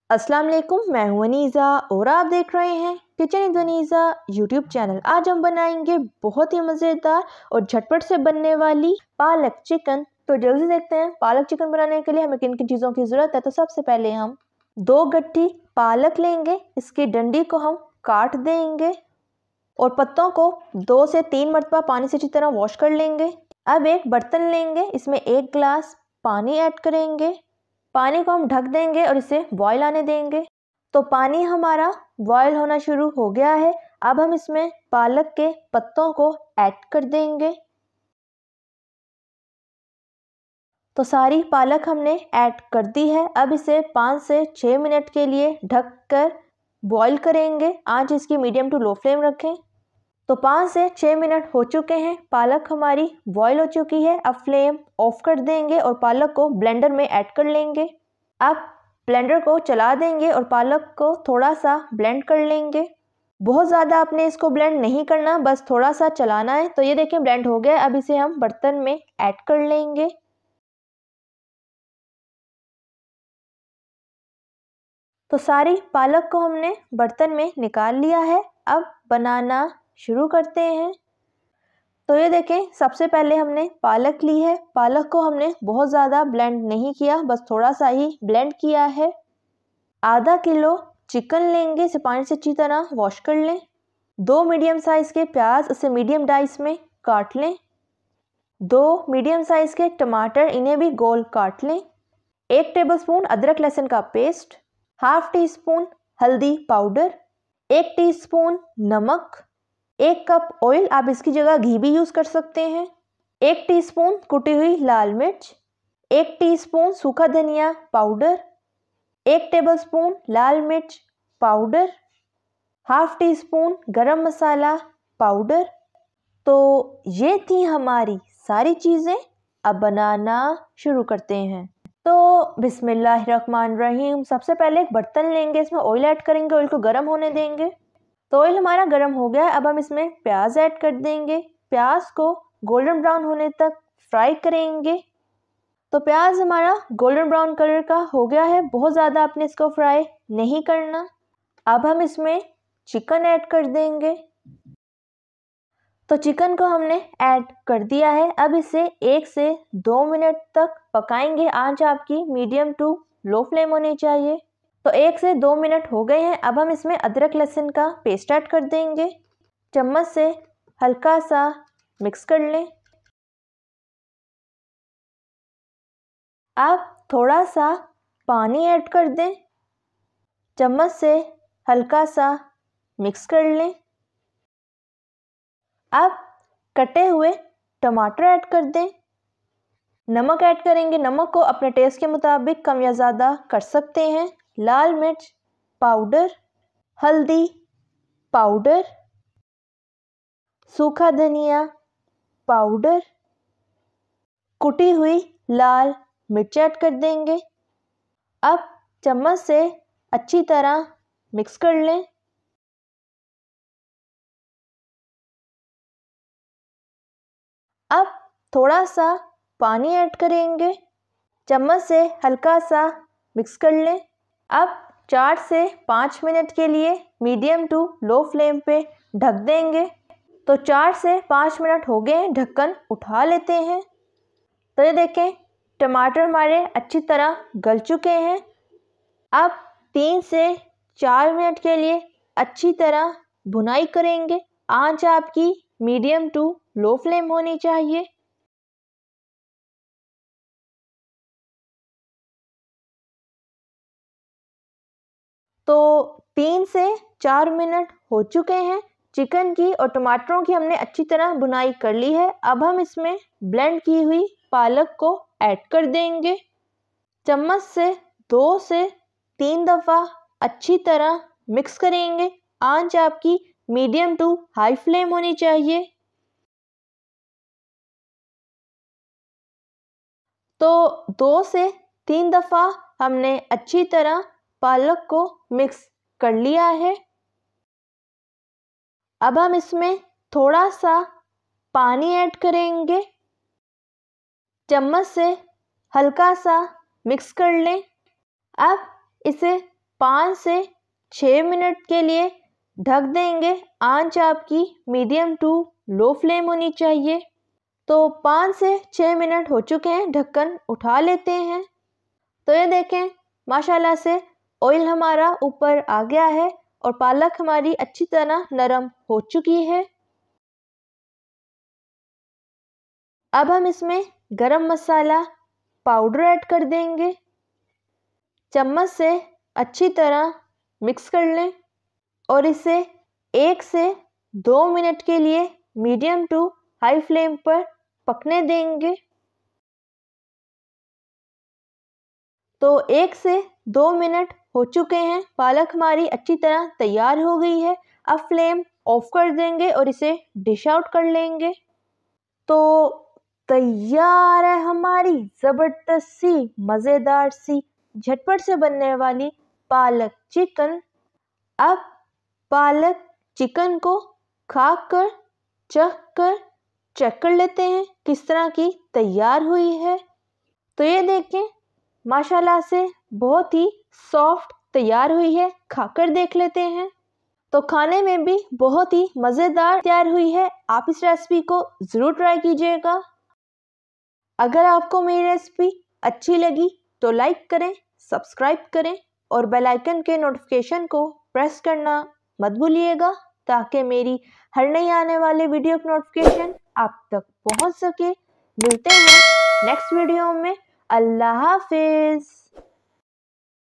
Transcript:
अस्सलाम वालेकुम, मैं हूं अनीज़ा और आप देख रहे हैं kitchen with Aniza YouTube channel. आज हम बनाएंगे बहुत ही मज़ेदार और झटपट से बनने वाली पालक चिकन। तो जल्दी देखते हैं पालक चिकन बनाने के लिए हमें किन किन चीज़ों की ज़रूरत है। तो सबसे पहले हम 2 गट्ठी पालक लेंगे, इसकी डंडी को हम काट देंगे और पत्तों को 2 से 3 मरतबा पानी से अच्छी तरह वॉश कर लेंगे। अब एक बर्तन लेंगे, इसमें 1 गिलास पानी ऐड करेंगे। पानी को हम ढक देंगे और इसे बॉयल आने देंगे। तो पानी हमारा बॉयल होना शुरू हो गया है। अब हम इसमें पालक के पत्तों को ऐड कर देंगे। तो सारी पालक हमने ऐड कर दी है। अब इसे 5 से 6 मिनट के लिए ढककर बॉयल करेंगे। आंच इसकी मीडियम टू लो फ्लेम रखें। तो 5 से 6 मिनट हो चुके हैं, पालक हमारी बॉयल हो चुकी है। अब फ्लेम ऑफ कर देंगे और पालक को ब्लेंडर में ऐड कर लेंगे। अब ब्लेंडर को चला देंगे और पालक को थोड़ा सा ब्लेंड कर लेंगे। बहुत ज़्यादा आपने इसको ब्लेंड नहीं करना, बस थोड़ा सा चलाना है। तो ये देखें ब्लेंड हो गया। अब इसे हम बर्तन में ऐड कर लेंगे। तो सारी पालक को हमने बर्तन में निकाल लिया है। अब बनाना शुरू करते हैं। तो ये देखें सबसे पहले हमने पालक ली है। पालक को हमने बहुत ज़्यादा ब्लेंड नहीं किया, बस थोड़ा सा ही ब्लेंड किया है। आधा किलो चिकन लेंगे, इसे पानी से अच्छी तरह वॉश कर लें। 2 मीडियम साइज़ के प्याज, इसे मीडियम डाइस में काट लें। 2 मीडियम साइज़ के टमाटर, इन्हें भी गोल काट लें। 1 टेबलस्पून अदरक लहसुन का पेस्ट, हाफ टी स्पून हल्दी पाउडर, 1 टीस्पून नमक, 1 कप ऑयल, आप इसकी जगह घी भी यूज़ कर सकते हैं। 1 टीस्पून कुटी हुई लाल मिर्च, 1 टीस्पून सूखा धनिया पाउडर, 1 टेबलस्पून लाल मिर्च पाउडर, हाफ टी स्पून गरम मसाला पाउडर। तो ये थी हमारी सारी चीज़ें। अब बनाना शुरू करते हैं। तो बिस्मिल्लाहिर्रहमानिर्रहीम। सबसे पहले एक बर्तन लेंगे, इसमें ऑयल ऐड करेंगे, ऑयल को गर्म होने देंगे। तो ऑयल हमारा गर्म हो गया है। अब हम इसमें प्याज ऐड कर देंगे। प्याज को गोल्डन ब्राउन होने तक फ्राई करेंगे। तो प्याज हमारा गोल्डन ब्राउन कलर का हो गया है, बहुत ज़्यादा आपने इसको फ्राई नहीं करना। अब हम इसमें चिकन ऐड कर देंगे। तो चिकन को हमने ऐड कर दिया है। अब इसे 1 से 2 मिनट तक पकाएंगे। आंच आपकी मीडियम टू लो फ्लेम होनी चाहिए। तो 1 से 2 मिनट हो गए हैं। अब हम इसमें अदरक लहसुन का पेस्ट ऐड कर देंगे। चम्मच से हल्का सा मिक्स कर लें। अब थोड़ा सा पानी ऐड कर दें। चम्मच से हल्का सा मिक्स कर लें। अब कटे हुए टमाटर ऐड कर दें। नमक ऐड करेंगे, नमक को अपने टेस्ट के मुताबिक कम या ज़्यादा कर सकते हैं। लाल मिर्च पाउडर, हल्दी पाउडर, सूखा धनिया पाउडर, कुटी हुई लाल मिर्च ऐड कर देंगे। अब चम्मच से अच्छी तरह मिक्स कर लें। अब थोड़ा सा पानी ऐड करेंगे। चम्मच से हल्का सा मिक्स कर लें। अब 4 से 5 मिनट के लिए मीडियम टू लो फ्लेम पे ढक देंगे। तो 4 से 5 मिनट हो गए, ढक्कन उठा लेते हैं। तो ये देखें टमाटर हमारे अच्छी तरह गल चुके हैं। अब 3 से 4 मिनट के लिए अच्छी तरह भुनाई करेंगे। आंच आपकी मीडियम टू लो फ्लेम होनी चाहिए। तो 3 से 4 मिनट हो चुके हैं। चिकन की और टमाटरों की हमने अच्छी तरह भुनाई कर ली है। अब हम इसमें ब्लेंड की हुई पालक को ऐड कर देंगे। चम्मच से 2 से 3 दफ़ा अच्छी तरह मिक्स करेंगे। आंच आपकी मीडियम टू हाई फ्लेम होनी चाहिए। तो 2 से 3 दफ़ा हमने अच्छी तरह पालक को मिक्स कर लिया है। अब हम इसमें थोड़ा सा पानी ऐड करेंगे। चम्मच से हल्का सा मिक्स कर लें। अब इसे 5 से 6 मिनट के लिए ढक देंगे। आंच आपकी मीडियम टू लो फ्लेम होनी चाहिए। तो 5 से 6 मिनट हो चुके हैं, ढक्कन उठा लेते हैं। तो ये देखें माशाल्लाह से ऑयल हमारा ऊपर आ गया है और पालक हमारी अच्छी तरह नरम हो चुकी है। अब हम इसमें गरम मसाला पाउडर ऐड कर देंगे। चम्मच से अच्छी तरह मिक्स कर लें और इसे 1 से 2 मिनट के लिए मीडियम टू हाई फ्लेम पर पकने देंगे। तो 1 से 2 मिनट हो चुके हैं, पालक हमारी अच्छी तरह तैयार हो गई है। अब फ्लेम ऑफ कर देंगे और इसे डिश आउट कर लेंगे। तो तैयार है हमारी ज़बरदस्त सी मज़ेदार सी झटपट से बनने वाली पालक चिकन। अब पालक चिकन को खाकर चेक कर लेते हैं किस तरह की तैयार हुई है। तो ये देखें माशाल्लाह से बहुत ही सॉफ्ट तैयार हुई है, खाकर देख लेते हैं। तो खाने में भी बहुत ही मज़ेदार तैयार हुई है। आप इस रेसिपी को ज़रूर ट्राई कीजिएगा। अगर आपको मेरी रेसिपी अच्छी लगी तो लाइक करें, सब्सक्राइब करें और बेल आइकन के नोटिफिकेशन को प्रेस करना मत भूलिएगा ताकि मेरी हर नई आने वाले वीडियो की नोटिफिकेशन आप तक पहुंच सके। मिलते हैं नेक्स्ट वीडियो में। अल्लाह हाफिज़।